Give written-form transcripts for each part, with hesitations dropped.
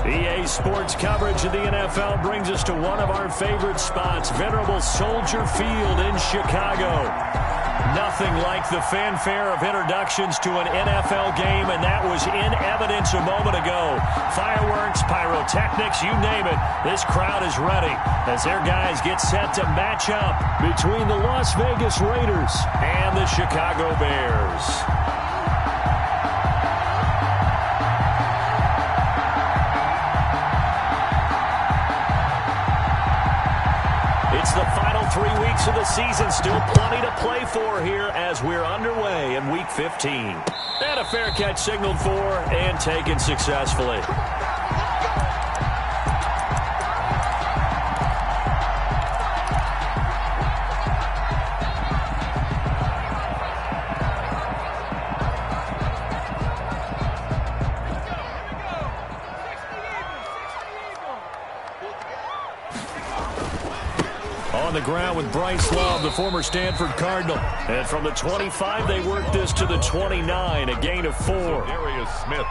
EA Sports coverage of the NFL brings us to one of our favorite spots, venerable Soldier Field in Chicago. Nothing like the fanfare of introductions to an NFL game, and that was in evidence a moment ago. Fireworks, pyrotechnics, you name it. This crowd is ready as their guys get set to match up between the Las Vegas Raiders and the Chicago Bears. It's the final 3 weeks of the season. Still plenty to play for here as we're underway in Week 15. And a fair catch signaled for and taken successfully. On the ground with Bryce Love, the former Stanford Cardinal. And from the 25, they work this to the 29, a gain of 4.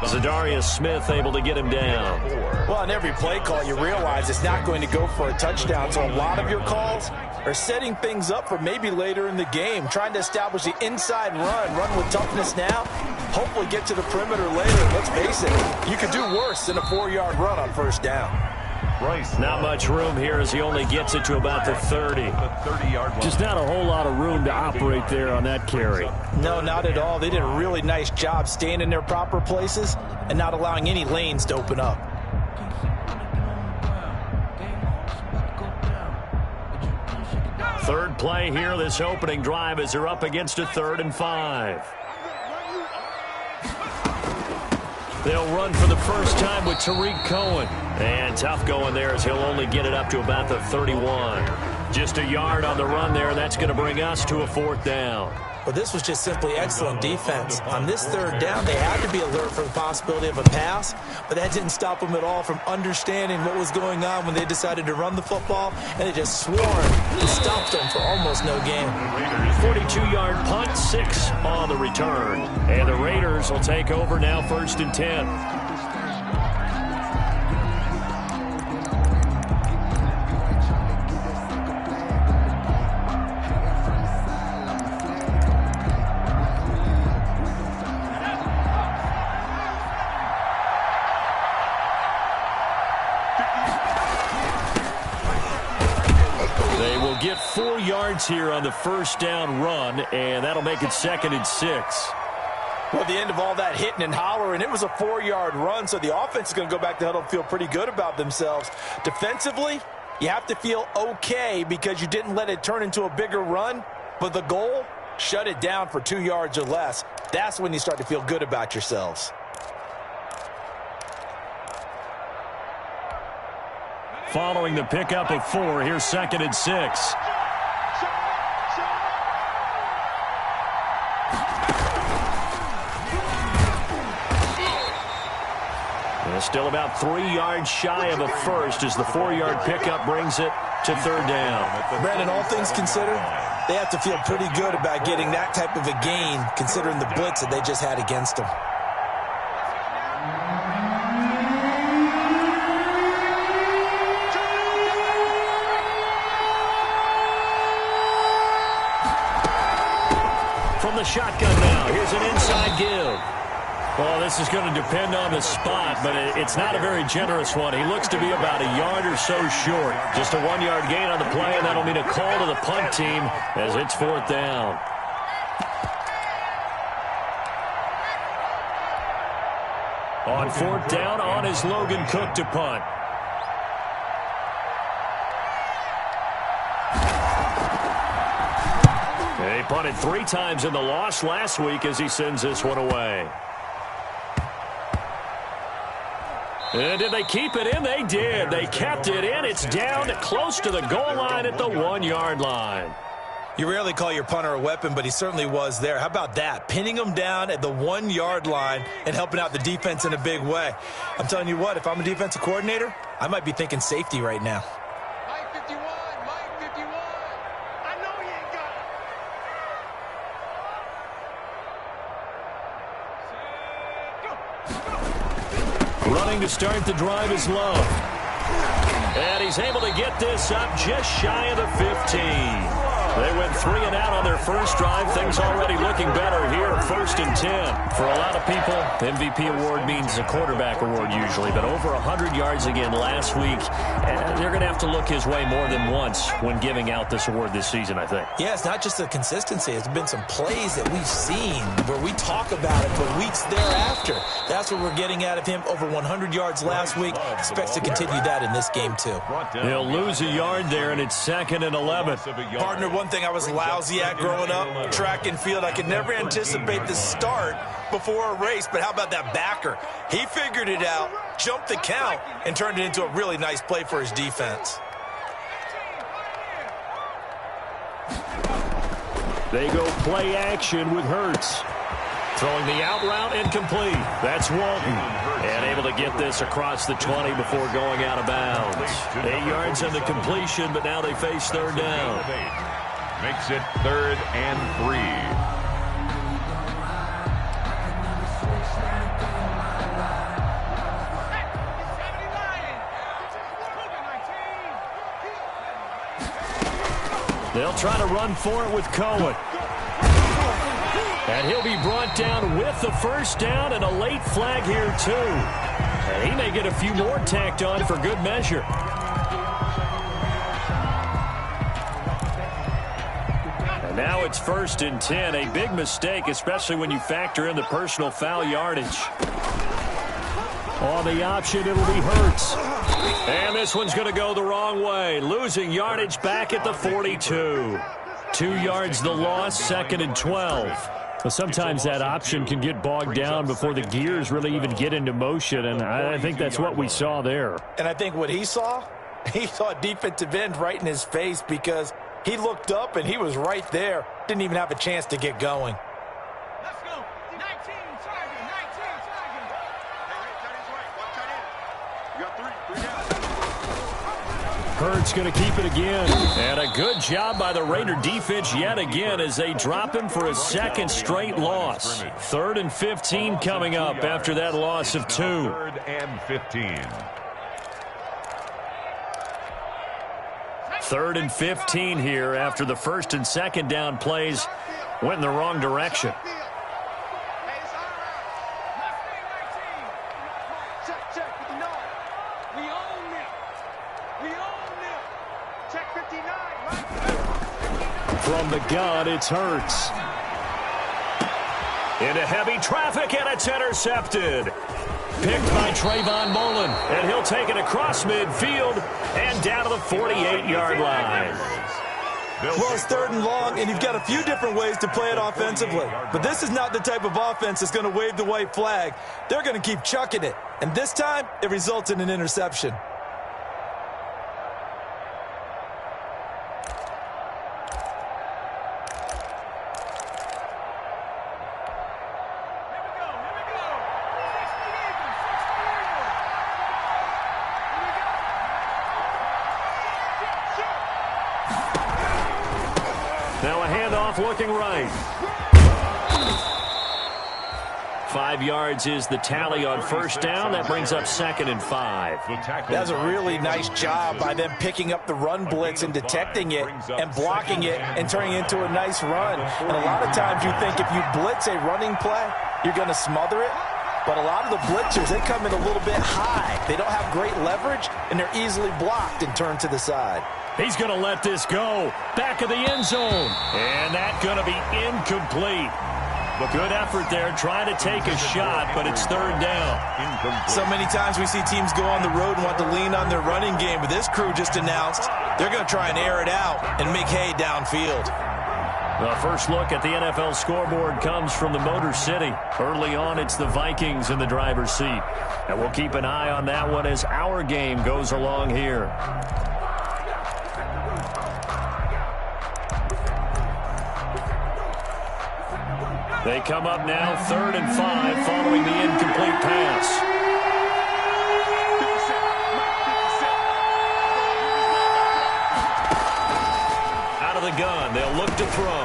Zadarius Smith able to get him down. Well, on every play call, you realize it's not going to go for a touchdown. So a lot of your calls are setting things up for maybe later in the game, trying to establish the inside run with toughness now, hopefully get to the perimeter later. Let's face it, you could do worse than a 4-yard run on first down. Not much room here as he only gets it to about the 30. Just not a whole lot of room to operate there on that carry. No, not at all. They did a really nice job staying in their proper places and not allowing any lanes to open up. Third play here, this opening drive as they're up against a 3rd and 5. They'll run for the first time with Tariq Cohen. And tough going there as he'll only get it up to about the 31. Just a yard on the run there. That's going to bring us to a 4th down. Well, this was just simply excellent defense. On this 3rd down, they had to be alert for the possibility of a pass, but that didn't stop them at all from understanding what was going on when they decided to run the football, and they just swarmed and stopped them for almost no gain. 42-yard punt, 6 on the return. And the Raiders will take over now 1st and 10. Get 4 yards here on the first down run, and that'll make it 2nd and 6. Well, at the end of all that hitting and hollering, it was a 4-yard run, so the offense is going to go back to huddle and feel pretty good about themselves. Defensively, you have to feel okay because you didn't let it turn into a bigger run, but the goal, shut it down for 2 yards or less. That's when you start to feel good about yourselves. Following the pickup of 4, here's 2nd and 6. And still about 3 yards shy of a first as the 4-yard pickup brings it to 3rd down. Brandon, all things considered, they have to feel pretty good about getting that type of a gain considering the blitz that they just had against them. From the shotgun now, here's an inside give. Well, this is going to depend on the spot, but it's not a very generous one. He looks to be about a yard or so short. Just a 1-yard gain on the play, and that'll mean a call to the punt team as it's 4th down. On 4th down, on is Logan Cook to punt. He punted 3 times in the loss last week as he sends this one away. And did they keep it in? They did. They kept it in. It's down close to the goal line at the 1-yard line. You rarely call your punter a weapon, but he certainly was there. How about that? Pinning him down at the 1-yard line and helping out the defense in a big way. I'm telling you what, if I'm a defensive coordinator, I might be thinking safety right now. throwing to start the drive is Love. And he's able to get this up just shy of the 15. They went 3 and out on their first drive. Things already looking better here, 1st and 10. For a lot of people, the MVP award means a quarterback award usually, but over 100 yards again last week. They're going to have to look his way more than once when giving out this award this season, I think. Yeah, it's not just the consistency. It's been some plays that we've seen where we talk about it for weeks thereafter. That's what we're getting out of him. Over 100 yards last week. Expects to continue that in this game, too. He'll lose a yard there, and it's 2nd and 11. Partner, one thing I was lousy at growing up, track and field, I could never anticipate the start before a race, but how about that backer? He figured it out, jumped the count, and turned it into a really nice play for his defense. They go play action with Hurts. Throwing the out route incomplete. That's Walton. And able to get this across the 20 before going out of bounds. 8 yards on the completion, but now they face 3rd down. Makes it 3rd and 3. They'll try to run for it with Cohen. And he'll be brought down with the 1st down and a late flag here, too. And he may get a few more tacked on for good measure. And now it's 1st and 10. A big mistake, especially when you factor in the personal foul yardage. On the option, it'll be Hurts. And this one's going to go the wrong way. Losing yardage back at the 42. 2 yards the loss, 2nd and 12. Well, sometimes that option can get bogged down before the gears really even get into motion, and I think that's what we saw there. And I think what he saw a defensive end right in his face because he looked up and he was right there. Didn't even have a chance to get going. Let's go. 19, target, 19, target. Hey, you got 3 down. Hurts going to keep it again. And a good job by the Raider defense yet again as they drop him for a 2nd straight loss. 3rd and 15 coming up after that loss of 2. 3rd and 15. 3rd and 15 here after the 1st and 2nd down plays went in the wrong direction. From the gun, it's Hurts. Into heavy traffic, and it's intercepted. Picked by Trayvon Mullen, and he'll take it across midfield and down to the 48-yard line. Well, it's 3rd and long, and you've got a few different ways to play it offensively. But this is not the type of offense that's going to wave the white flag. They're going to keep chucking it. And this time, it results in an interception. Now a handoff looking right. 5 yards is the tally on 1st down. That brings up 2nd and 5. That's a really nice job by them picking up the run blitz and detecting it and blocking it and turning it into a nice run. And a lot of times you think if you blitz a running play, you're going to smother it. But a lot of the blitzers, they come in a little bit high. They don't have great leverage, and they're easily blocked and turned to the side. He's going to let this go. Back of the end zone. And that's going to be incomplete. Good effort there, trying to take a shot, but it's 3rd down. So many times we see teams go on the road and want to lean on their running game, but this crew just announced they're going to try and air it out and make hay downfield. The first look at the NFL scoreboard comes from the Motor City. Early on, it's the Vikings in the driver's seat. And we'll keep an eye on that one as our game goes along here. They come up now 3rd and 5 following the incomplete pass. Out of the gun, they'll look to throw.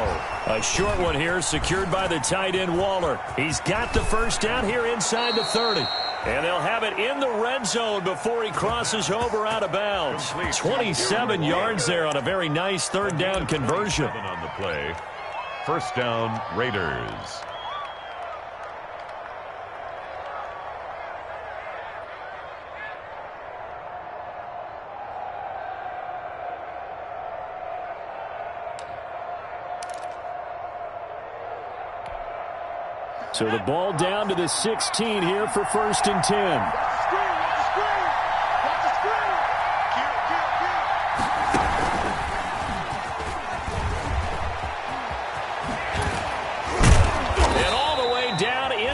A short one here secured by the tight end Waller. He's got the 1st down here inside the 30. And they'll have it in the red zone before he crosses over out of bounds. 27 yards there on a very nice third down conversion. On the play. First down, Raiders. So the ball down to the 16 here for 1st and 10.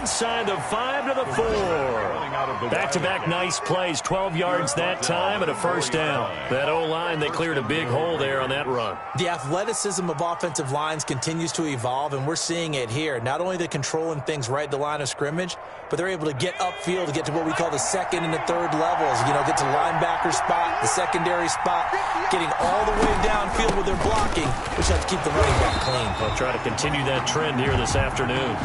Inside the 5 to the 4. Back-to-back nice plays, 12 yards that time and a first down. That O-line, they cleared a big hole there on that run. The athleticism of offensive lines continues to evolve, and we're seeing it here. Not only they're controlling things right at the line of scrimmage, but they're able to get upfield to get to what we call the second and the third levels. You know, get to linebacker spot, the secondary spot, getting all the way downfield with their blocking, which has to keep the running back clean. They'll try to continue that trend here this afternoon.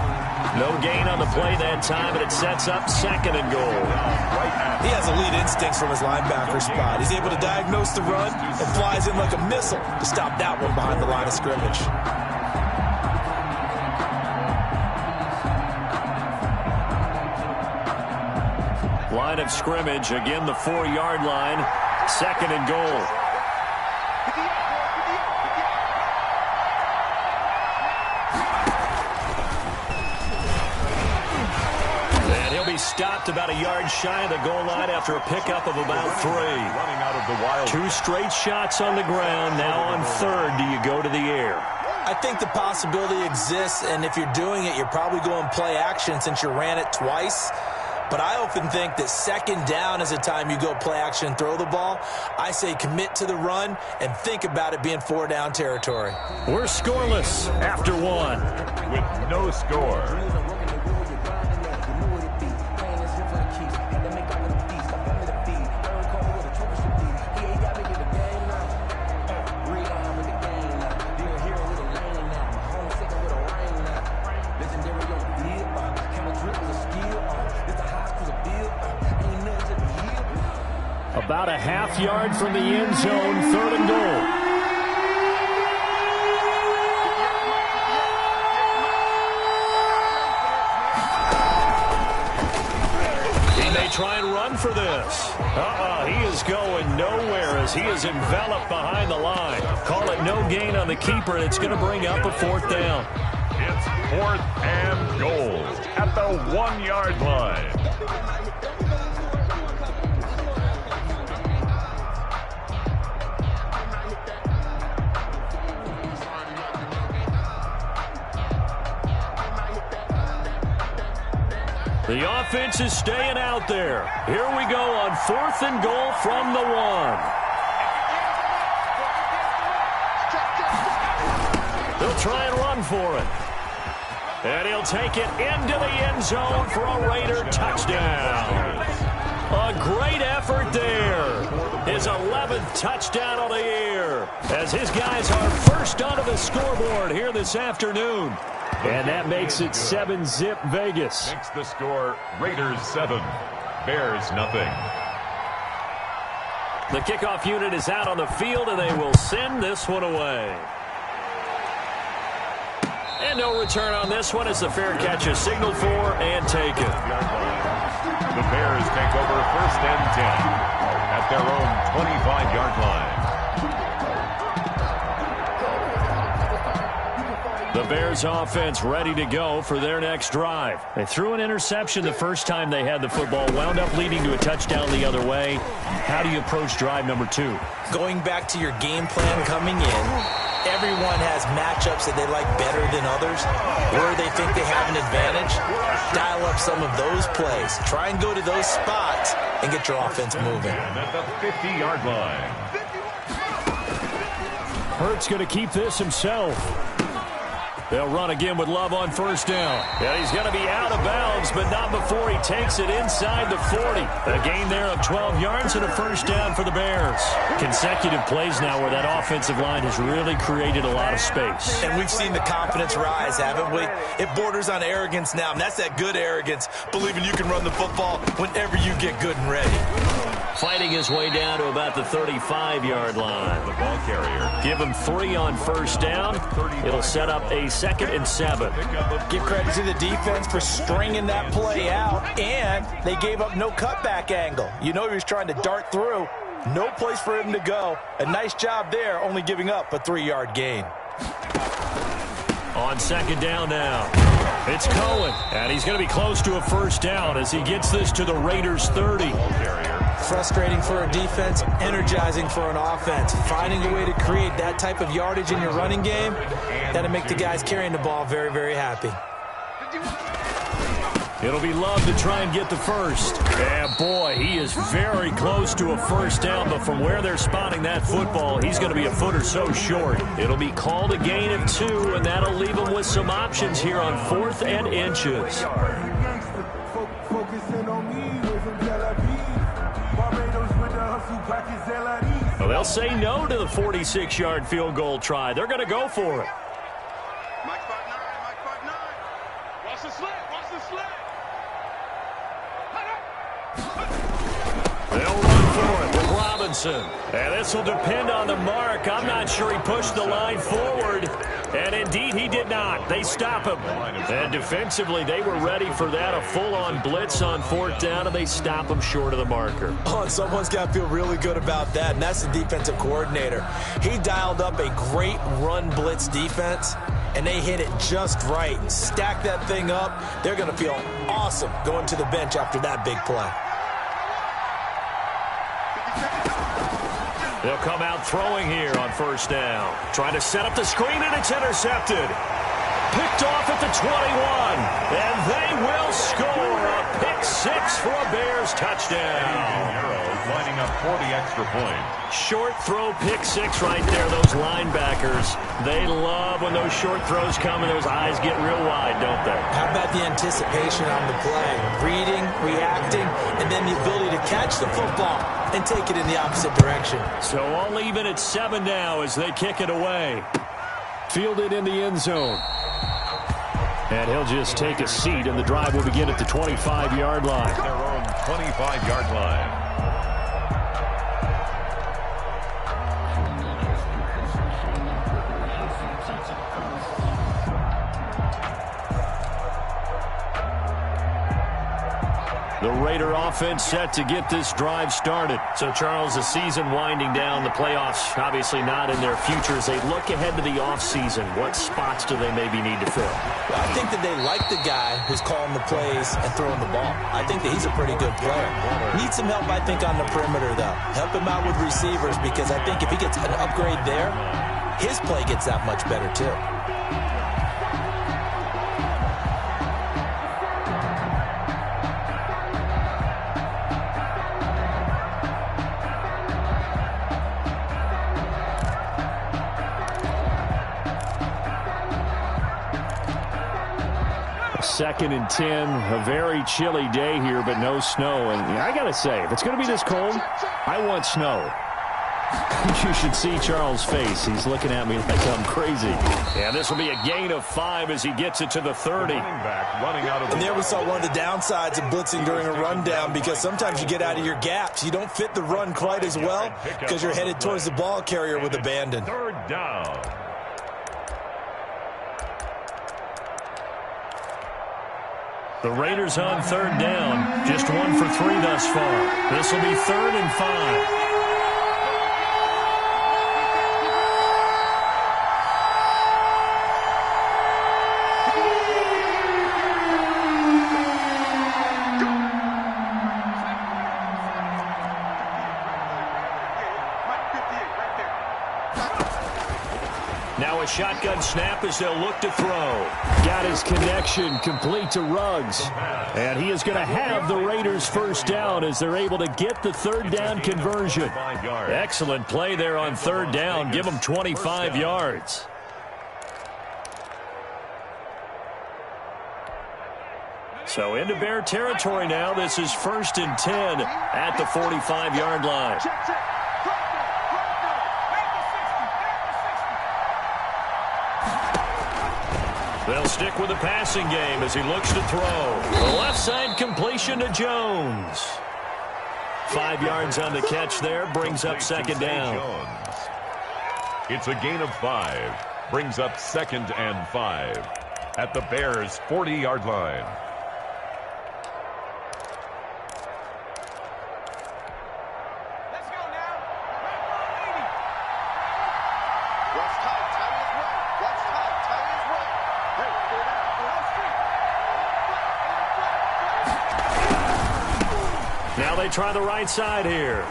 No gain on the play that time, and it sets up 2nd and goal. He has elite instincts from his linebacker spot. He's able to diagnose the run and flies in like a missile to stop that one behind the line of scrimmage. Line of scrimmage, again the 4-yard line, 2nd and goal. Stopped about a yard shy of the goal line after a pickup of about 3. Running out of the wild. 2 straight shots on the ground. Now on 3rd, do you go to the air? I think the possibility exists, and if you're doing it, you're probably going play action since you ran it twice. But I often think that 2nd down is the time you go play action and throw the ball. I say commit to the run and think about it being 4-down territory. We're scoreless after 1. With no score. About a half-yard from the end zone, 3rd and goal. He may try and run for this. He is going nowhere as he is enveloped behind the line. Call it no gain on the keeper, and it's going to bring up a 4th down. It's 4th and goal at the 1-yard line. The offense is staying out there. Here we go on 4th and goal from the 1. They'll try and run for it. And he'll take it into the end zone for a Raider touchdown. A great effort there. His 11th touchdown on the year as his guys are first onto the scoreboard here this afternoon. And that makes it 7-zip Vegas. Makes the score Raiders 7, Bears nothing. The kickoff unit is out on the field, and they will send this one away. And no return on this one as the fair catch is signaled for and taken. The Bears take over 1st and 10 at their own 25-yard line. The Bears offense ready to go for their next drive. They threw an interception the first time they had the football, wound up leading to a touchdown the other way. How do you approach drive number 2? Going back to your game plan coming in, everyone has matchups that they like better than others, where they think they have an advantage. Dial up some of those plays. Try and go to those spots and get your offense moving. At the 50-yard line. Hurts going to keep this himself. They'll run again with Love on first down. And he's going to be out of bounds, but not before he takes it inside the 40. A gain there of 12 yards and a first down for the Bears. Consecutive plays now where that offensive line has really created a lot of space. And we've seen the confidence rise, haven't we? It borders on arrogance now, and that's that good arrogance, believing you can run the football whenever you get good and ready. Fighting his way down to about the 35-yard line. The ball carrier. Give him 3 on first down. It'll set up a 2nd and 7. Give credit to the defense for stringing that play out, and they gave up no cutback angle. You know he was trying to dart through. No place for him to go. A nice job there, only giving up a 3-yard gain. On 2nd down now. It's Cohen, and he's going to be close to a first down as he gets this to the Raiders' 30. Frustrating for a defense, energizing for an offense. Finding a way to create that type of yardage in your running game, that'll make the guys carrying the ball very, very happy. It'll be Love to try and get the first. And boy, he is very close to a first down, but from where they're spotting that football, he's going to be a foot or so short. It'll be called a gain of 2, and that'll leave him with some options here on 4th and inches. Well, they'll say no to the 46-yard field goal try. They're going to go for it. Mike 5'9", Watch the slant, They'll run for it with Robinson. And this will depend on the mark. I'm not sure he pushed the line forward. And indeed, he did not. They stop him. And defensively, they were ready for that. A full-on blitz on 4th down, and they stop him short of the marker. Oh, and someone's got to feel really good about that, and that's the defensive coordinator. He dialed up a great run blitz defense, and they hit it just right. Stack that thing up. They're going to feel awesome going to the bench after that big play. They'll come out throwing here on first down. Trying to set up the screen, and it's intercepted. Picked off at the 21. And they will score a pick 6 for a Bears touchdown. Lining up for the extra point. Short throw pick 6 right there. Those linebackers, they love when those short throws come and those eyes get real wide, don't they? How about the anticipation on the play? Reading, reacting, and then the ability to catch the football and take it in the opposite direction. So all even at 7 now as they kick it away. Fielded in the end zone. And he'll just take a seat, and the drive will begin at the 25-yard line. Their own 25-yard line. The Raider offense set to get this drive started. So, Charles, the season winding down, the playoffs obviously not in their future. As they look ahead to the offseason, what spots do they maybe need to fill? Well, I think that they like the guy who's calling the plays and throwing the ball. I think that he's a pretty good player. Needs some help, I think, on the perimeter, though. Help him out with receivers, because I think if he gets an upgrade there, his play gets that much better, too. Second and 10, a very chilly day here, but no snow. And I got to say, if it's going to be this cold, I want snow. You should see Charles' face. He's looking at me like I'm crazy. And this will be a gain of 5 as he gets it to the 30. And there we saw one of the downsides of blitzing during a rundown, because sometimes you get out of your gaps. You don't fit the run quite as well because you're headed towards the ball carrier with abandon. 3rd down. The Raiders on 3rd down. Just 1 for 3 thus far. This will be 3rd and 5. Now a shotgun snap as they'll look to throw. Got his connection complete to Ruggs. And he is going to have the Raiders first down as they're able to get the 3rd down conversion. Excellent play there on 3rd down. Give them 25 yards. So into Bear territory now. This is 1st and 10 at the 45-yard line. They'll stick with the passing game as he looks to throw. The left side completion to Jones. 5 yards on the catch there, brings up 2nd down. It's a gain of 5. Brings up 2nd and 5 at the Bears' 40-yard line. Now they try the right side here.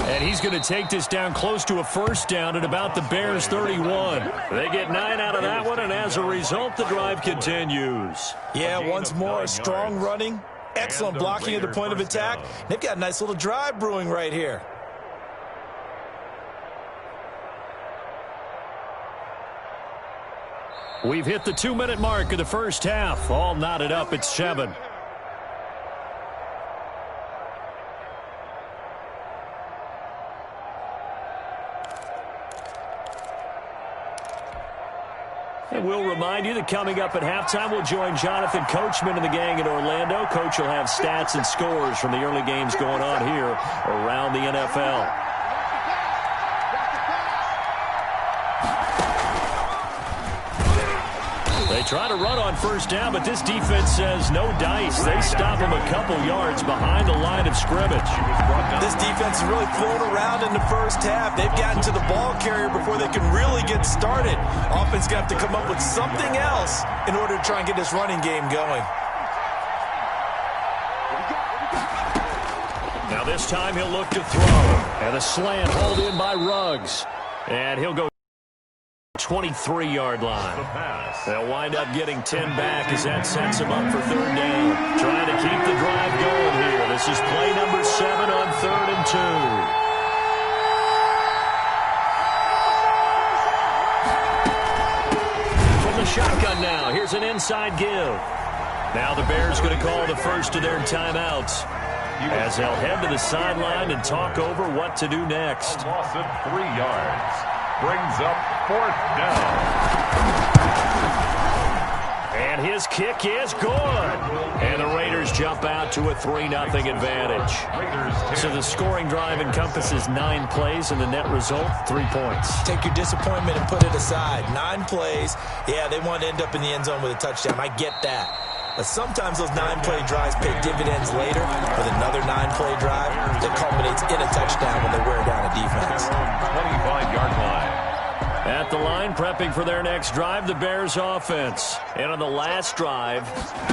And he's going to take this down close to a 1st down at about the Bears' 31. They get 9 out of that one, and as a result, the drive continues. Yeah, once more, strong running, excellent blocking at the point of attack. They've got a nice little drive brewing right here. We've hit the 2-minute mark of the first half. All knotted up at 7. And we'll remind you that coming up at halftime, we'll join Jonathan Coachman and the gang in Orlando. Coach will have stats and scores from the early games going on here around the NFL. They try to run on 1st down, but this defense says no dice. They stop them a couple yards behind the line of scrimmage. This defense is really thrown around in the first half. They've gotten to the ball carrier before they can really get started. Offense going to have to come up with something else in order to try and get this running game going. Now this time he'll look to throw. And a slant hauled in by Ruggs. And he'll go 23-yard line. They'll wind up getting 10 back as that sets them up for 3rd down. Trying to keep the drive going here. This is play number 7 on 3rd and 2. From the shotgun now, here's an inside give. Now the Bears going to call the first of their timeouts as they'll head to the sideline and talk over what to do next. A loss of 3 yards. Brings up 4th down. And his kick is good. And the Raiders jump out to a 3-0 advantage. So the scoring drive encompasses 9 plays, and the net result, 3 points. Take your disappointment and put it aside. 9 plays. Yeah, they want to end up in the end zone with a touchdown. I get that. But sometimes those 9-play drives pay dividends later with another 9-play drive that culminates in a touchdown when they wear down a defense. 25-yard line. At the line, prepping for their next drive, the Bears offense. And on the last drive,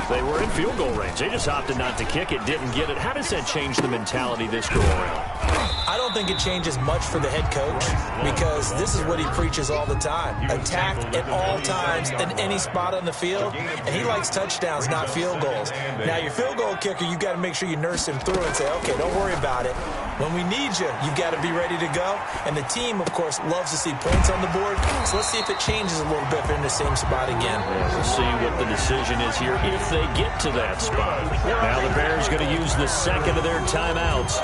they were in field goal range. They just opted not to kick it, didn't get it. How does that change the mentality this go around? I don't think it changes much for the head coach because this is what he preaches all the time. Attack at all times in any spot on the field, and he likes touchdowns, not field goals. Now, your field goal kicker, you've got to make sure you nurse him through and say, okay, don't worry about it. When we need you, you've got to be ready to go. And the team, of course, loves to see points on the board. So let's see if it changes a little bit if they're in the same spot again. We'll see what the decision is here if they get to that spot. Now the Bears going to use the 2nd of their timeouts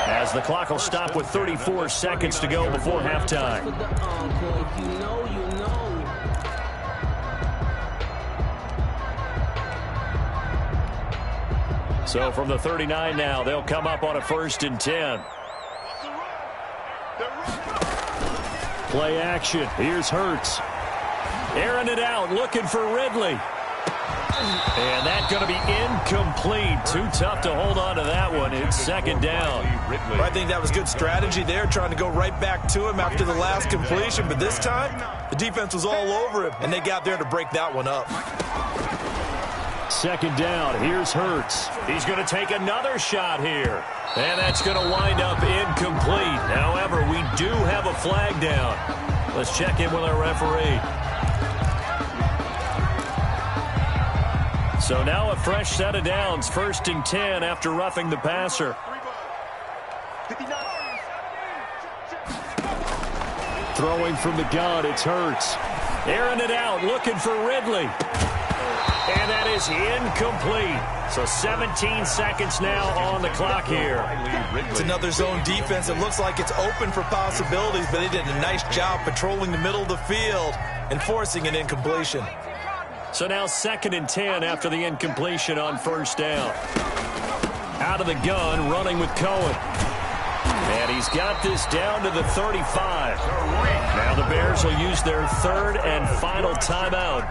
as the clock will stop with 34 seconds to go before halftime. So from the 39 now, they'll come up on a 1st and 10. Play action. Here's Hurts. Airing it out, looking for Ridley. And that's going to be incomplete. Too tough to hold on to that one. It's 2nd down. I think that was good strategy there, trying to go right back to him after the last completion. But this time, the defense was all over him, and they got there to break that one up. 2nd down. Here's Hurts. He's going to take another shot here. And that's going to wind up incomplete. However, we do have a flag down. Let's check in with our referee. So now a fresh set of downs. 1st and 10 after roughing the passer. Throwing from the gun, it's Hurts. Airing it out, looking for Ridley. And that is incomplete. So 17 seconds now on the clock here. It's another zone defense. It looks like it's open for possibilities, but they did a nice job patrolling the middle of the field and forcing an incompletion. So now 2nd and 10 after the incompletion on first down. Out of the gun, running with Cohen. And he's got this down to the 35. Now the Bears will use their 3rd and final timeout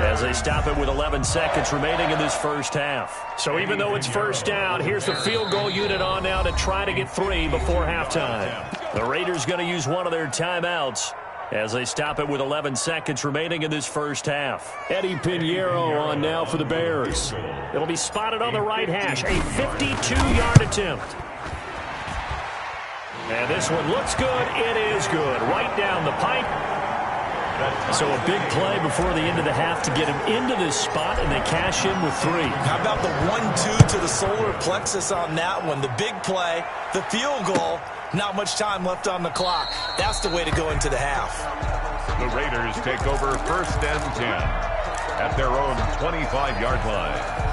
as they stop it with 11 seconds remaining in this first half. So even though it's first down, here's the field goal unit on now to try to get 3 before halftime. The Raiders going to use one of their timeouts as they stop it with 11 seconds remaining in this first half. Eddie Pinheiro on now for the Bears. It'll be spotted on the right hash. A 52-yard attempt. And this one looks good. It is good. Right down the pipe. So a big play before the end of the half to get him into this spot, and they cash in with 3. How about the 1-2 to the solar plexus on that one? The big play, the field goal, not much time left on the clock. That's the way to go into the half. The Raiders take over 1st and 10 at their own 25-yard line.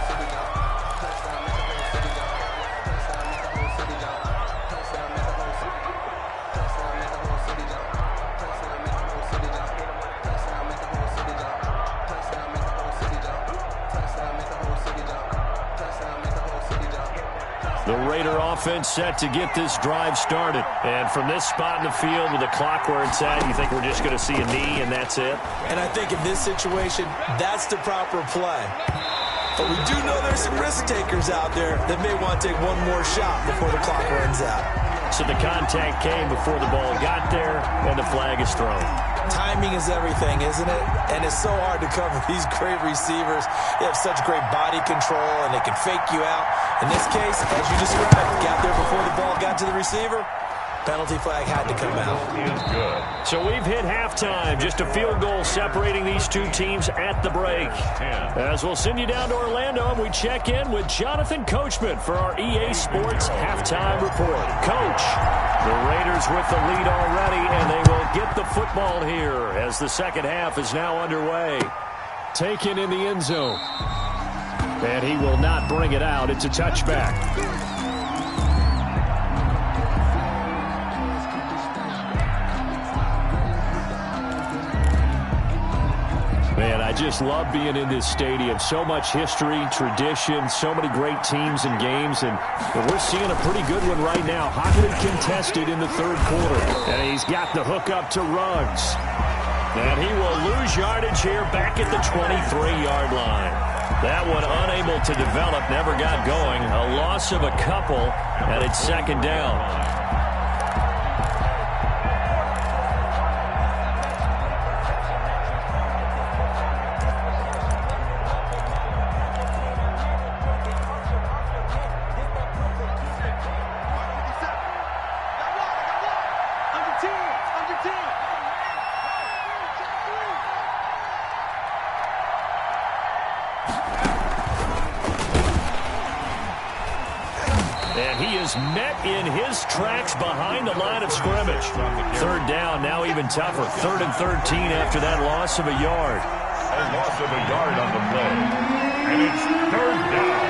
The Raider offense set to get this drive started. And from this spot in the field with the clock where it's at, you think we're just going to see a knee and that's it? And I think in this situation, that's the proper play. But we do know there's some risk takers out there that may want to take one more shot before the clock runs out. So the contact came before the ball got there, and the flag is thrown. Timing is everything, isn't it? And it's so hard to cover these great receivers. They have such great body control, and they can fake you out. In this case, as you described, got there before the ball got to the receiver. Penalty flag had to come out. Good. So we've hit halftime. Just a field goal separating these two teams at the break. As we'll send you down to Orlando, and we check in with Jonathan Coachman for our EA Sports Halftime Report. Coach, the Raiders with the lead already, and they will get the football here as the second half is now underway. Taken in the end zone. And he will not bring it out. It's a touchback. Man, I just love being in this stadium. So much history, tradition, so many great teams and games, and we're seeing a pretty good one right now. Hotly contested in the third quarter. And he's got the hook up to Ruggs. And he will lose yardage here back at the 23-yard line. That one unable to develop, never got going. A loss of a couple, and it's second down. And he is met in his tracks behind the line of scrimmage. Third down, now even tougher. 3rd and 13 after that loss of a yard. A loss of a yard on the play. And it's 3rd down.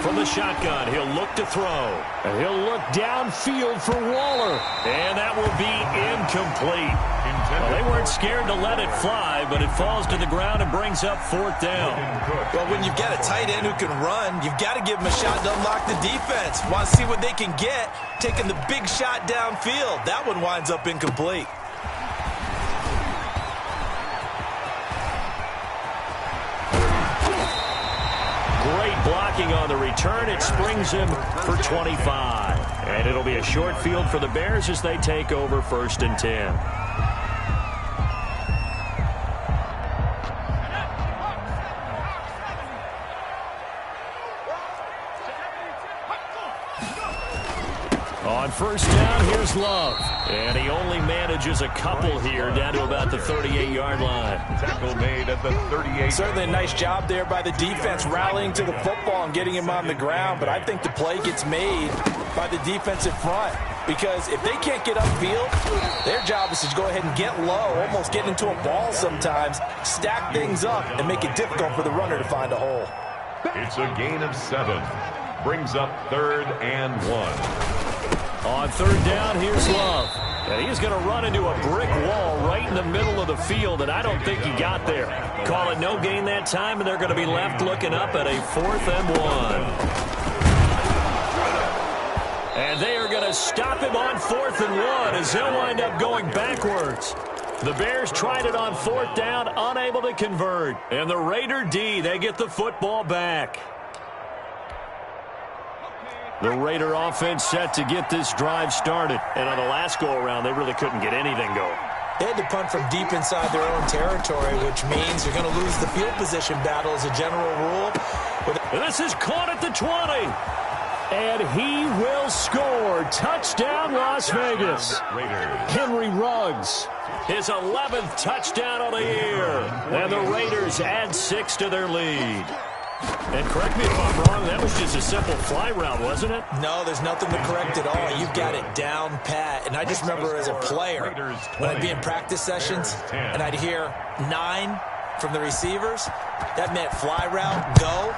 From the shotgun, he'll look to throw. And he'll look downfield for Waller. And that will be incomplete. Well, they weren't scared to let it fly, but it falls to the ground and brings up 4th down. Well, when you've got a tight end who can run, you've got to give him a shot to unlock the defense. Want to see what they can get, taking the big shot downfield. That one winds up incomplete. Great blocking on the return. It springs him for 25. And it'll be a short field for the Bears as they take over 1st and 10. On 1st down, here's Love. And he only manages a couple here down to about the 38-yard line. Tackle made at the 38. Certainly a nice job there by the defense rallying to the football and getting him on the ground, but I think the play gets made by the defensive front because if they can't get upfield, their job is to go ahead and get low, almost get into a ball sometimes, stack things up, and make it difficult for the runner to find a hole. It's a gain of 7. Brings up 3rd and 1. On 3rd down, here's Love. And he's going to run into a brick wall right in the middle of the field, and I don't think he got there. Call it no gain that time, and they're going to be left looking up at a 4th and 1. And they are going to stop him on 4th and 1 as they'll wind up going backwards. The Bears tried it on 4th down, unable to convert. And the Raider D, they get the football back. The Raider offense set to get this drive started. And on the last go-around, they really couldn't get anything going. They had to punt from deep inside their own territory, which means you're going to lose the field position battle as a general rule. And this is caught at the 20. And he will score. Touchdown, Las Vegas. Henry Ruggs. His 11th touchdown of the year. And the Raiders add 6 to their lead. And correct me if I'm wrong, that was just a simple fly route, wasn't it? No, there's nothing to correct at all. You've got it down pat. And I just remember as a player, when I'd be in practice sessions, and I'd hear 9 from the receivers, that meant fly route, go,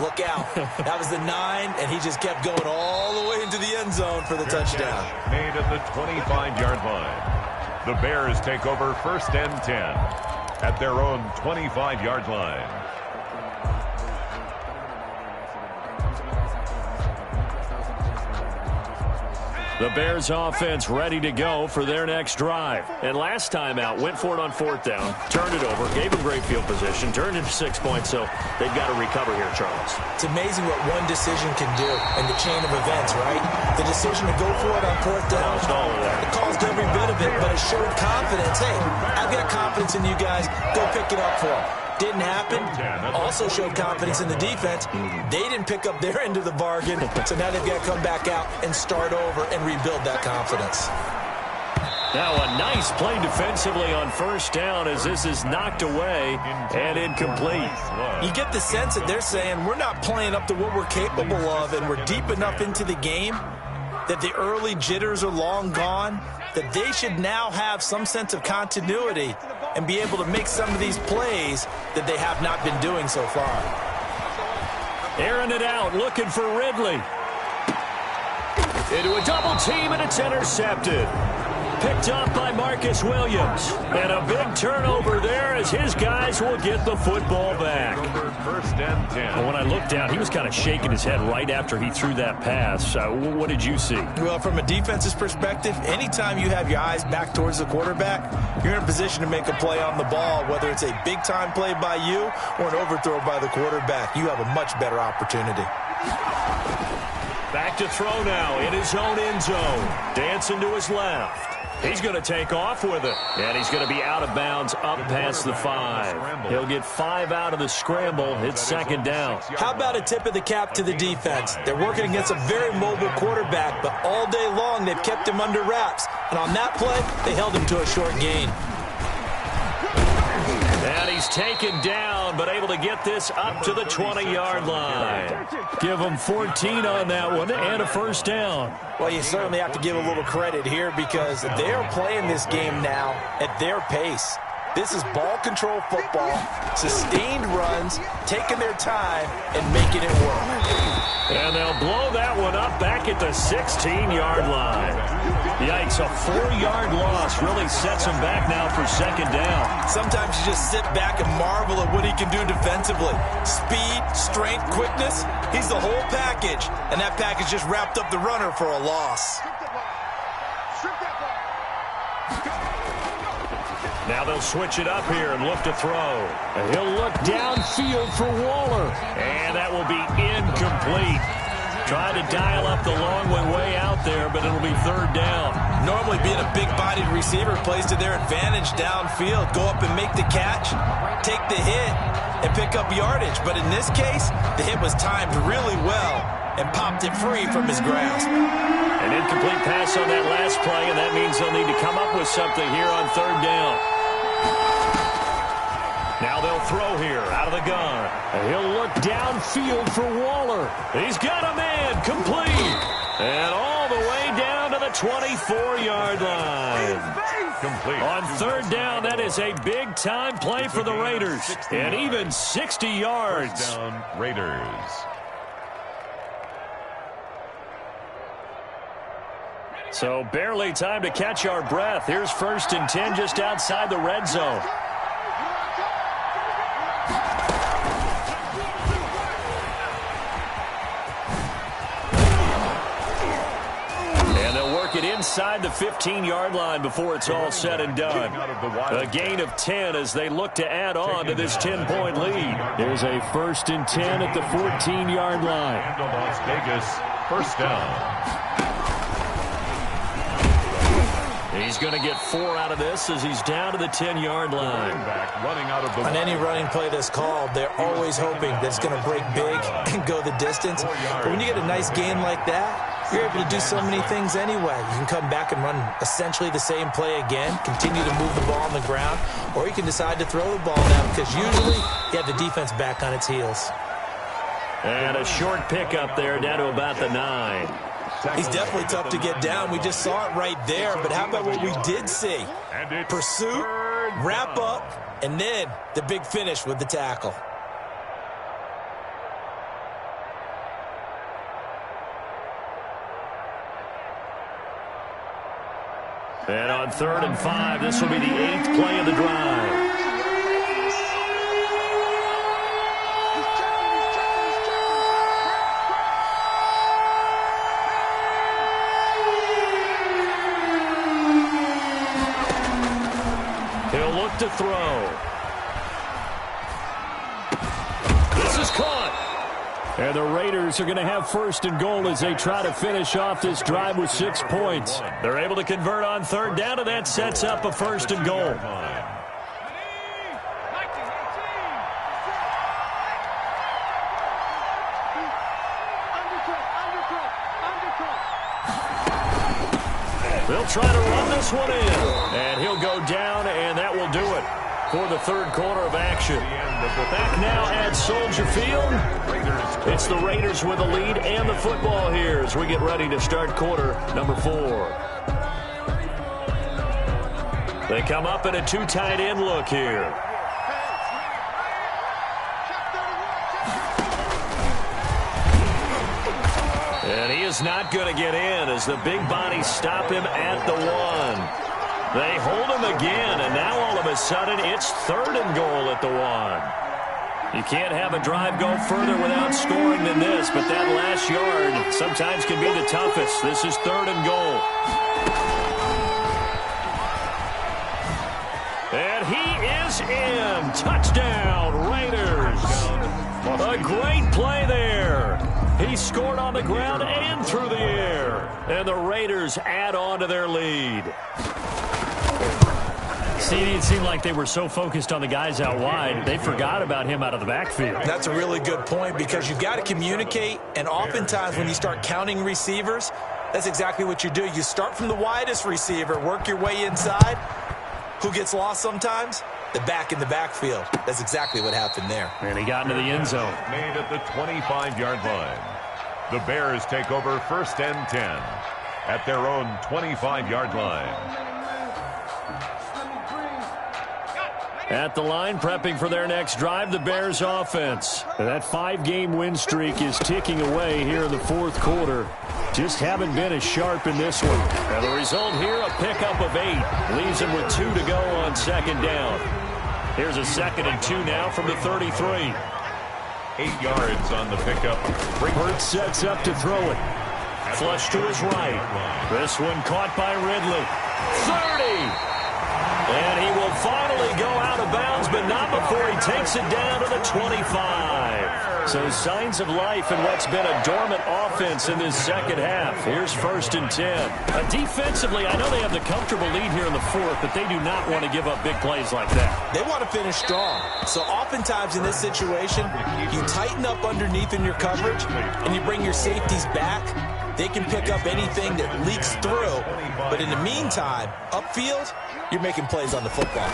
look out. That was the 9, and he just kept going all the way into the end zone for the touchdown. Made at the 25-yard line. The Bears take over 1st and 10 at their own 25-yard line. The Bears offense ready to go for their next drive. And last time out, went for it on 4th down, turned it over, gave them great field position, turned into 6 points, so they've got to recover here, Charles. It's amazing what one decision can do in the chain of events, right? The decision to go for it on 4th down, it caused every bit of it, but it showed confidence. Hey, I've got confidence in you guys. Go pick it up for them. Didn't happen. Also showed confidence in the defense. They didn't pick up their end of the bargain, so now they've got to come back out and start over and rebuild that confidence. Now a nice play defensively on 1st down as this is knocked away and incomplete. You get the sense that they're saying we're not playing up to what we're capable of, and we're deep enough into the game that the early jitters are long gone, that they should now have some sense of continuity and be able to make some of these plays that they have not been doing so far. Airing it out, looking for Ridley. Into a double team, and it's intercepted. Picked up by Marcus Williams. And a big turnover there as his guys will get the football back. 1st and 10. Well, when I looked down, he was kind of shaking his head right after he threw that pass. What did you see? Well, from a defense's perspective, anytime you have your eyes back towards the quarterback, you're in a position to make a play on the ball, whether it's a big-time play by you or an overthrow by the quarterback. You have a much better opportunity. Back to throw now in his own end zone. Dancing to his left. He's going to take off with it. And he's going to be out of bounds up past the 5. He'll get 5 out of the scramble. It's 2nd down. How about a tip of the cap to the defense? They're working against a very mobile quarterback, but all day long they've kept him under wraps. And on that play, they held him to a short gain. And he's taken down, but able to get this up to the 20-yard line. Give him 14 on that one and a 1st down. Well, you certainly have to give a little credit here because they are playing this game now at their pace. This is ball control football, sustained runs, taking their time, and making it work. And they'll blow that one up back at the 16-yard line. Yikes, a 4-yard loss really sets him back now for 2nd down. Sometimes you just sit back and marvel at what he can do defensively. Speed, strength, quickness, he's the whole package. And that package just wrapped up the runner for a loss. Now they'll switch it up here and look to throw. And he'll look downfield for Waller. And that will be incomplete. Trying to dial up the long way out there, but it'll be 3rd down. Normally being a big-bodied receiver plays to their advantage downfield. Go up and make the catch, take the hit, and pick up yardage. But in this case, the hit was timed really well and popped it free from his grasp. An incomplete pass on that last play, and that means they'll need to come up with something here on 3rd down. Now they'll throw here out of the gun. And he'll look downfield for Waller. He's got a man complete. And all the way down to the 24-yard line. Complete. On third down, that is a big-time play for the Raiders. And even 60 yards. First down, Raiders. So barely time to catch our breath. Here's 1st and 10 just outside the red zone. And they'll work it inside the 15-yard line before it's all said and done. A gain of 10 as they look to add on to this 10-point lead. Here's a 1st and 10 at the 14-yard line. And the Las Vegas first down. He's going to get 4 out of this as he's down to the 10-yard line. Running out of the On any running play that's called, they're always hoping that it's going to break big and go the distance. But when you get a nice gain like that, you're able to do so many things anyway. You can come back and run essentially the same play again, continue to move the ball on the ground, or you can decide to throw the ball now because usually you have the defense back on its heels. And a short pickup there down to about the 9. He's definitely tough to get down. We just saw it right there. But how about what we did see? Pursuit, wrap up, and then the big finish with the tackle. And on 3rd and 5, this will be the 8th play of the drive. To throw. This is caught. And the Raiders are going to have 1st and goal as they try to finish off this drive with 6 points. They're able to convert on 3rd down, and that sets up a 1st and goal. They'll try to run this one in. And he'll go down, and that will do it for the 3rd quarter of action. Back now at Soldier Field. It's the Raiders with the lead and the football here as we get ready to start quarter number 4. They come up in a 2 tight end look here. And he is not going to get in as the big bodies stop him at the 1. They hold him again, and now all of a sudden it's 3rd and goal at the 1. You can't have a drive go further without scoring than this, but that last yard sometimes can be the toughest. This is 3rd and goal. And he is in. Touchdown, Raiders. A great play there. He scored on the ground and through the air. And the Raiders add on to their lead. Stevie, it seemed like they were so focused on the guys out wide, they forgot about him out of the backfield. That's a really good point because you've got to communicate, and oftentimes when you start counting receivers, that's exactly what you do. You start from the widest receiver, work your way inside. Who gets lost sometimes? The back in the backfield. That's exactly what happened there. And he got into the end zone. Made at the 25-yard line. The Bears take over 1st and 10 at their own 25-yard line. At the line, prepping for their next drive, the Bears offense. And that 5-game win streak is ticking away here in the 4th quarter. Just haven't been as sharp in this one. And the result here, a pickup of 8. Leaves them with 2 to go on 2nd down. Here's a 2nd and 2 now from the 33. 8 yards on the pickup. Hurts sets up to throw it. Flush to his right. This one caught by Ridley. 30! And he will finally go out of bounds, but not before he takes it down to the 25. So signs of life in what's been a dormant offense in this 2nd half. Here's 1st and 10. Defensively, I know they have the comfortable lead here in the 4th, but they do not want to give up big plays like that. They want to finish strong. So oftentimes in this situation, you tighten up underneath in your coverage, and you bring your safeties back. They can pick up anything that leaks through. But in the meantime, upfield, you're making plays on the football.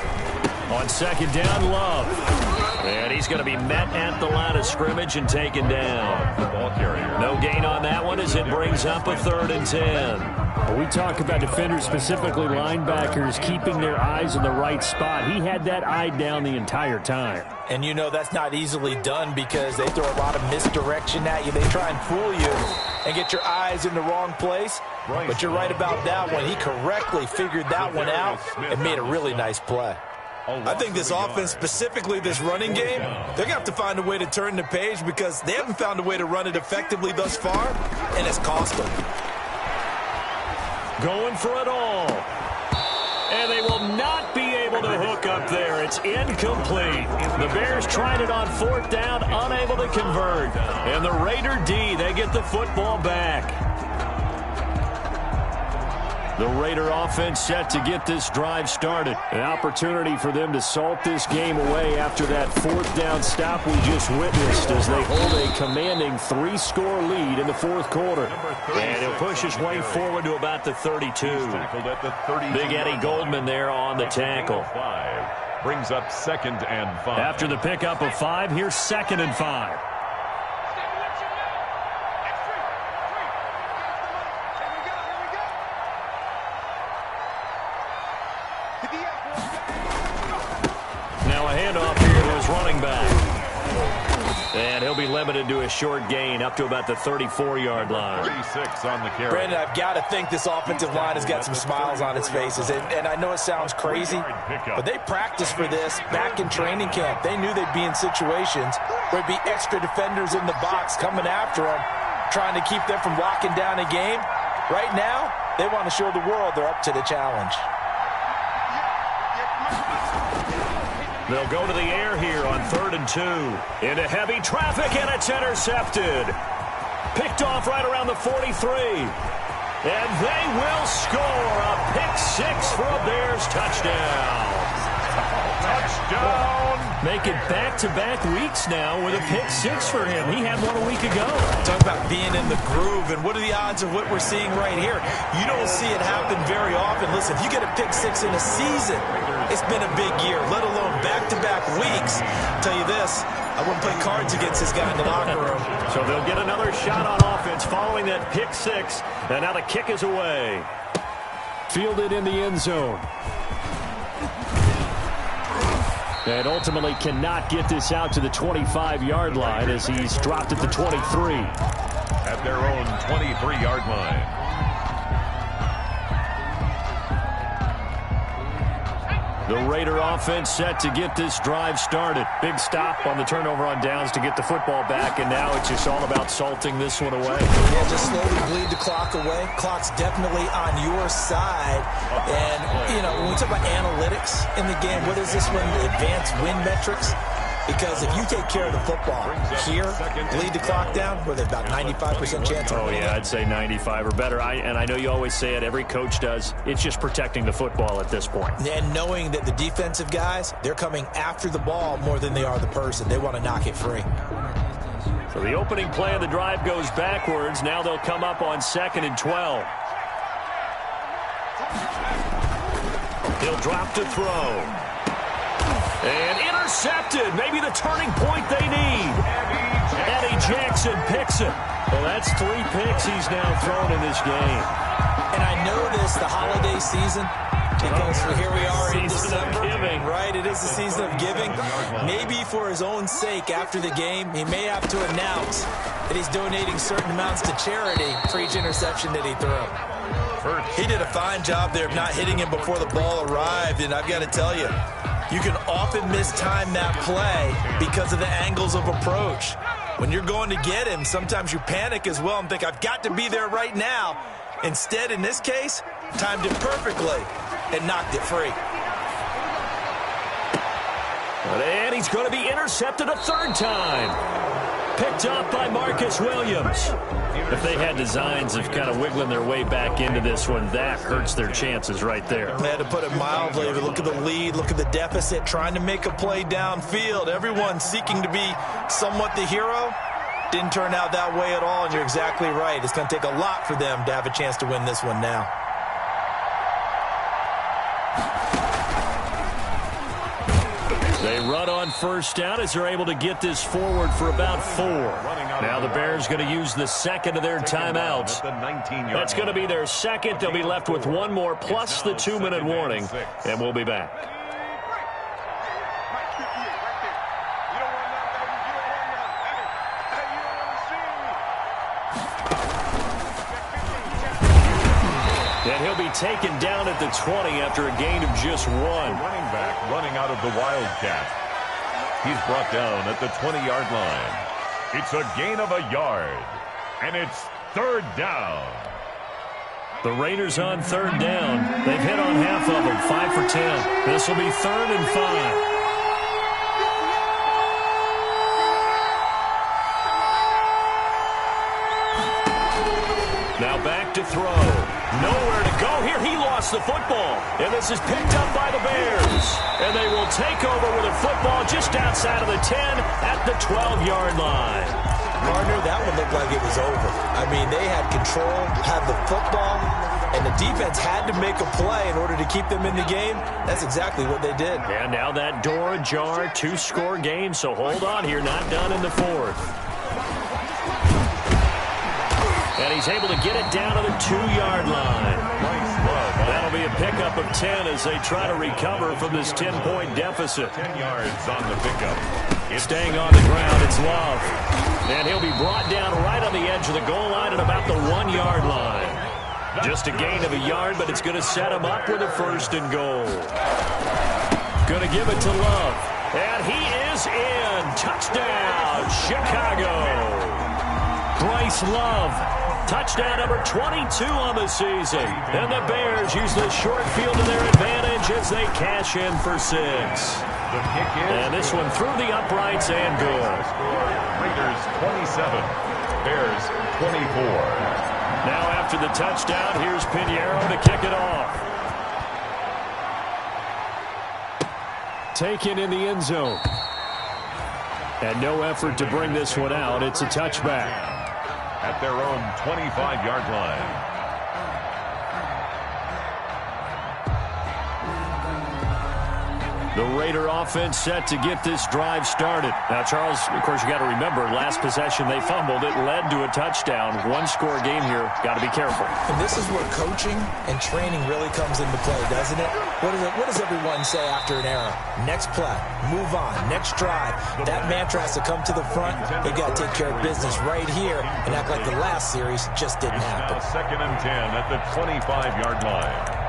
On second down, Love. And he's going to be met at the line of scrimmage and taken down. No gain on that one as it brings up a 3rd and 10. We talk about defenders, specifically linebackers, keeping their eyes in the right spot. He had that eye down the entire time. And you know that's not easily done because they throw a lot of misdirection at you. They try and fool you and get your eyes in the wrong place. But you're right about that one. He correctly figured that one out and made a really nice play. I think this offense, specifically this running game, they're going to have to find a way to turn the page because they haven't found a way to run it effectively thus far, and it's cost them. Going for it all. And they will not be able to hook up there. It's incomplete. The Bears tried it on 4th down, unable to convert. And the Raider D, they get the football back. The Raider offense set to get this drive started. An opportunity for them to salt this game away after that 4th down stop we just witnessed as they hold a commanding 3-score lead in the 4th quarter. And he'll push his way forward to about the 32. Big Eddie Goldman there on the tackle. Brings up 2nd and 5. After the pickup of 5, here's 2nd and 5. Running back. And he'll be limited to a short gain up to about the 34-yard line. 36 on the carry. Brandon, I've got to think this offensive line has got some smiles on its faces. And I know it sounds crazy, but they practiced for this back in training camp. They knew they'd be in situations where there'd be extra defenders in the box coming after them, trying to keep them from locking down a game. Right now, they want to show the world they're up to the challenge. They'll go to the air here on 3rd and 2. Into heavy traffic, and it's intercepted. Picked off right around the 43. And they will score a pick-6 for a Bears touchdown. Touchdown! Make it back-to-back weeks now with a pick-6 for him. He had one a week ago. Talk about being in the groove, and what are the odds of what we're seeing right here? You don't see it happen very often. Listen, if you get a pick-6 in a season, it's been a big year, let alone back-to-back weeks. I'll tell you this, I wouldn't play cards against this guy in the locker room. So they'll get another shot on offense following that pick-6, and now the kick is away. Fielded in the end zone. And ultimately cannot get this out to the 25-yard line as he's dropped at the 23. At their own 23-yard line. The Raider offense set to get this drive started. Big stop on the turnover on downs to get the football back, and now it's just all about salting this one away. Yeah, just slowly bleed the clock away. Clock's definitely on your side. And, you know, when we talk about analytics in the game, what is this one? The advanced win metrics? Because if you take care of the football here, bleed the clock down, with about 95% chance of winning. Oh, yeah, I'd say 95 or better. And I know you always say it, every coach does. It's just protecting the football at this point. And knowing that the defensive guys, they're coming after the ball more than they are the person. They want to knock it free. So the opening play of the drive goes backwards. Now they'll come up on 2nd and 12. He'll drop to throw. And intercepted. Maybe the turning point they need. Eddie Jackson picks it. Well, that's 3 picks he's now thrown in this game. And I know this, the holiday season, because here we are in December. Giving. Right, it is the season of giving. Maybe for his own sake after the game, he may have to announce that he's donating certain amounts to charity for each interception that he threw. He did a fine job there of not hitting him before the ball arrived, and I've got to tell you, you can often mistime that play because of the angles of approach. When you're going to get him, sometimes you panic as well and think, I've got to be there right now. Instead, in this case, timed it perfectly and knocked it free. And he's going to be intercepted a 3rd time. Picked up by Marcus Williams. If they had designs of kind of wiggling their way back into this one, that hurts their chances right there. They had to put it mildly. Look at the lead, look at the deficit, trying to make a play downfield. Everyone seeking to be somewhat the hero. Didn't turn out that way at all, and you're exactly right. It's going to take a lot for them to have a chance to win this one now. They run on first down as they're able to get this forward for about 4. Now the Bears going to use the second of their timeouts. That's going to be their second. They'll be left with one more plus the 2-minute warning, and we'll be back. And he'll be taken down at the 20 after a gain of just 1. Running back running out of the Wildcat. He's brought down at the 20-yard line. It's a gain of a yard, and it's 3rd down. The Raiders on 3rd down. They've hit on half of them, 5 for 10. This will be 3rd and 5. Now back to throw. Nowhere to go here. He lost the football. And this is picked up by the Bears. And they will take over with a football just outside of the 10 at the 12-yard line. Gardner, that one looked like it was over. I mean, they had control, had the football, and the defense had to make a play in order to keep them in the game. That's exactly what they did. And now that door ajar, 2-score game, so hold on here, not done in the 4th. And he's able to get it down to the 2-yard line. That'll be a pickup of 10 as they try to recover from this 10-point deficit. 10 yards on the pickup. Staying on the ground, it's Love. And he'll be brought down right on the edge of the goal line at about the 1-yard line. Just a gain of a yard, but it's going to set him up with a 1st and goal. Going to give it to Love. And he is in. Touchdown, Chicago. Bryce Love. Touchdown number 22 on the season. And the Bears use the short field to their advantage as they cash in for 6. And this one through the uprights and good. Raiders 27, Bears 24. Now after the touchdown, here's Pinheiro to kick it off. Taken in the end zone. And no effort to bring this one out. It's a touchback. At their own 25-yard line. The Raider offense set to get this drive started. Now, Charles, of course, you got to remember, last possession they fumbled. It led to a touchdown. 1-score game here. Got to be careful. And this is where coaching and training really comes into play, doesn't it? What does everyone say after an error? Next play, move on, next drive. That mantra has to come to the front. They've got to take care of business right here and act like the last series just didn't happen. Now 2nd and 10 at the 25-yard line.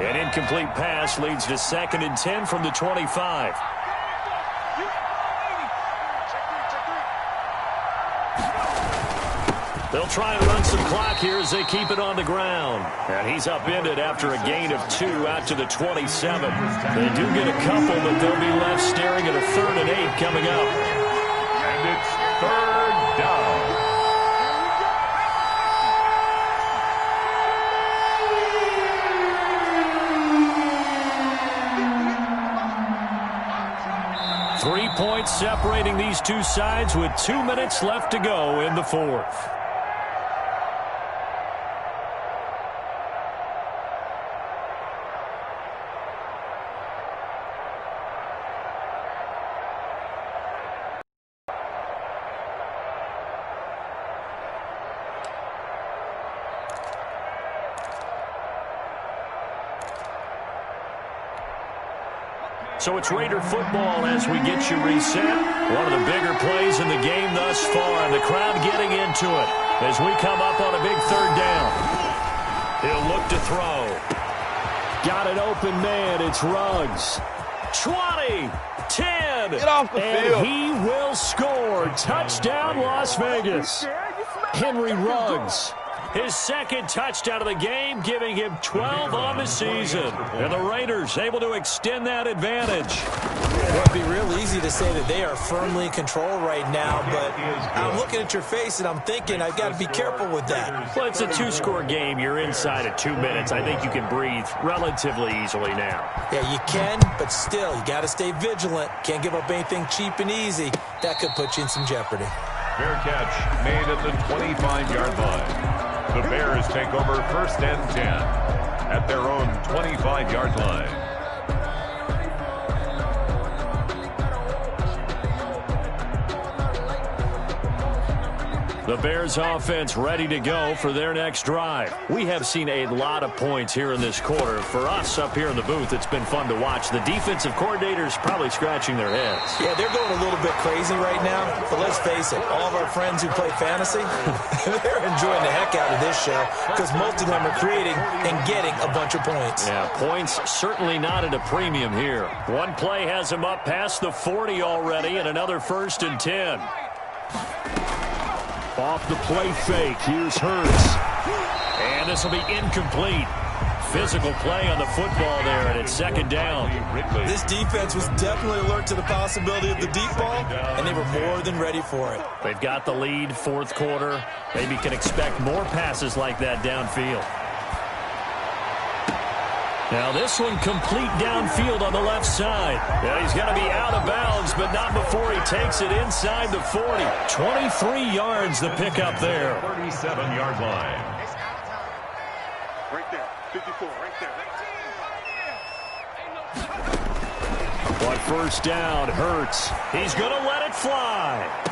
An incomplete pass leads to 2nd and 10 from the 25. They'll try and run some clock here as they keep it on the ground. And he's upended after a gain of 2 out to the 27. They do get a couple, but they'll be left staring at a 3rd and 8 coming up. And it's 3rd down. Points separating these two sides with 2 minutes left to go in the 4th. So it's Raider football as we get you reset. One of the bigger plays in the game thus far, and the crowd getting into it as we come up on a big 3rd down. He'll look to throw. Got an open man. It's Ruggs. 20, 10. Get off the field. And he will score. Touchdown, Las Vegas. Henry Ruggs. His 2nd touchdown of the game, giving him 12 on the season. And the Raiders able to extend that advantage. It would be real easy to say that they are firmly in control right now, but I'm looking at your face and I'm thinking I've got to be careful with that. Well, it's a 2-score game. You're inside of 2 minutes. I think you can breathe relatively easily now. Yeah, you can, but still, you got to stay vigilant. Can't give up anything cheap and easy. That could put you in some jeopardy. Fair catch made at the 25-yard line. The Bears take over 1st and 10 at their own 25-yard line. The Bears offense ready to go for their next drive. We have seen a lot of points here in this quarter. For us up here in the booth, it's been fun to watch. The defensive coordinators probably scratching their heads. Yeah, they're going a little bit crazy right now. But let's face it, all of our friends who play fantasy, they're enjoying the heck out of this show because most of them are creating and getting a bunch of points. Yeah, points certainly not at a premium here. One play has him up past the 40 already, and another 1st and 10. Off the play fake, here's Hurts. And this will be incomplete. Physical play on the football there, and it's 2nd down. This defense was definitely alert to the possibility of the deep ball, and they were more than ready for it. They've got the lead, 4th quarter. Maybe can expect more passes like that downfield. Now this one complete downfield on the left side. Yeah, he's going to be out of bounds, but not before he takes it inside the 40. 23 yards the pickup there. 37-yard line. Right there. 54, right there. But 1st down, Hurts. He's going to let it fly.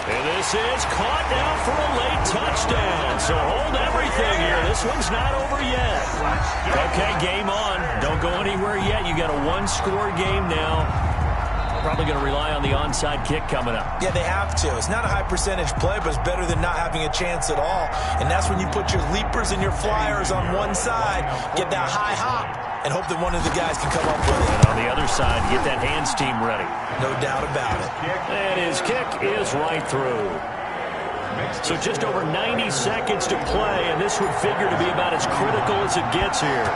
And this is caught down for a late touchdown. So hold everything here. This one's not over yet. Okay, game on. Don't go anywhere yet. You got a 1-score game now. Probably going to rely on the onside kick coming up. Yeah, they have to. It's not a high percentage play, but it's better than not having a chance at all. And that's when you put your leapers and your flyers on one side, get that high hop, and hope that one of the guys can come up with it. And on the other side, get that hands team ready. No doubt about it. And his kick is right through. So just over 90 seconds to play, and this would figure to be about as critical as it gets here.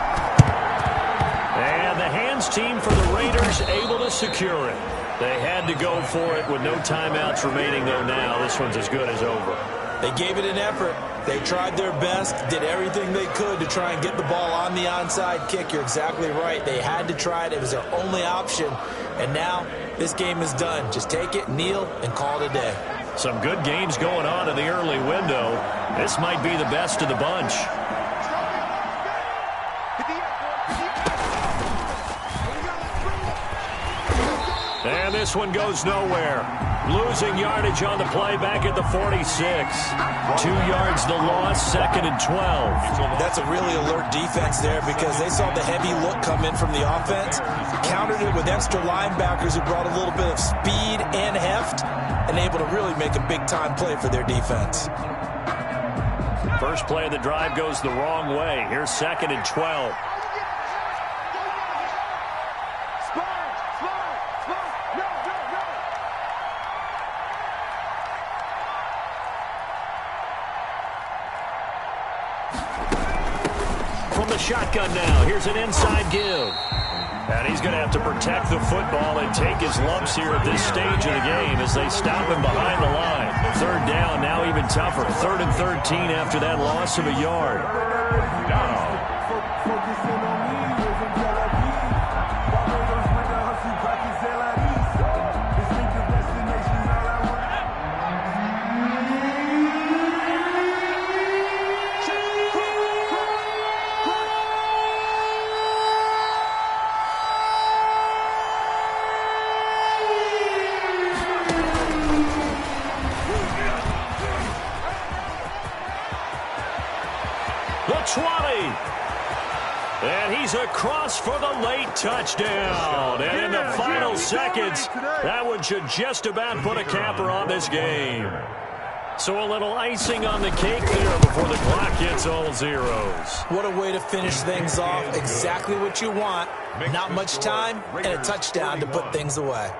And the hands team for the Raiders able to secure it. They had to go for it with no timeouts remaining, though now. This one's as good as over. They gave it an effort. They tried their best, did everything they could to try and get the ball on the onside kick. You're exactly right. They had to try it. It was their only option. And now this game is done. Just take it, kneel, and call it a day. Some good games going on in the early window. This might be the best of the bunch. And this one goes nowhere. Losing yardage on the play back at the 46. 2 yards the loss, 2nd and 12. That's a really alert defense there because they saw the heavy look come in from the offense, countered it with extra linebackers who brought a little bit of speed and heft, and able to really make a big-time play for their defense. First play of the drive goes the wrong way. Here's 2nd and 12. Shotgun now. Here's an inside give. And he's going to have to protect the football and take his lumps here at this stage of the game as they stop him behind the line. 3rd down, now even tougher. 3rd and 13 after that loss of a yard. And he's across for the late touchdown. And in the final seconds, that one should just about put a capper on this game. So a little icing on the cake there before the clock hits all zeros. What a way to finish things off. Exactly what you want. Not much time and a touchdown to put things away.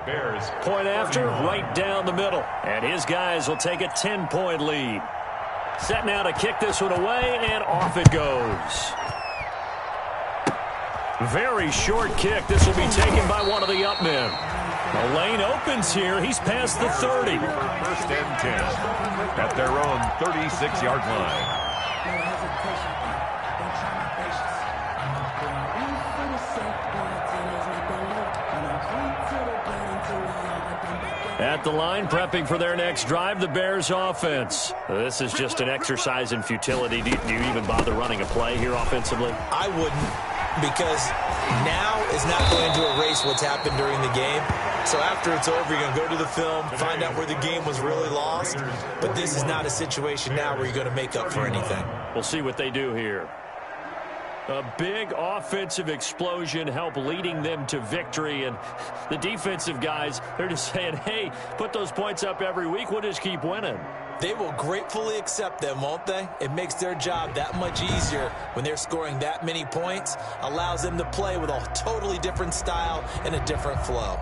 Point after, right down the middle. And his guys will take a 10-point lead. Set now to kick this one away, and off it goes. Very short kick. This will be taken by one of the up men. The lane opens here. He's past the 30. 1st and 10 at their own 36-yard line. At the line, prepping for their next drive, the Bears offense. This is just an exercise in futility. Do you even bother running a play here offensively? I wouldn't, because now is not going to erase what's happened during the game. So after it's over, you're going to go to the film, find out where the game was really lost. But this is not a situation now where you're going to make up for anything. We'll see what they do here. A big offensive explosion helped leading them to victory. And the defensive guys, they're just saying, hey, put those points up every week. We'll just keep winning. They will gratefully accept them, won't they? It makes their job that much easier when they're scoring that many points. Allows them to play with a totally different style and a different flow.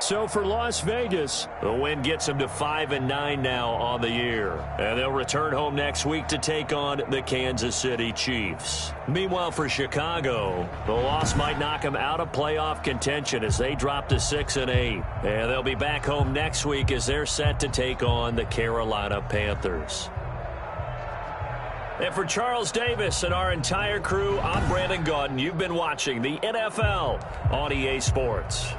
So for Las Vegas, the win gets them to 5-9 now on the year. And they'll return home next week to take on the Kansas City Chiefs. Meanwhile, for Chicago, the loss might knock them out of playoff contention as they drop to 6-8. And they'll be back home next week as they're set to take on the Carolina Panthers. And for Charles Davis and our entire crew, I'm Brandon Gaudin. You've been watching the NFL on EA Sports.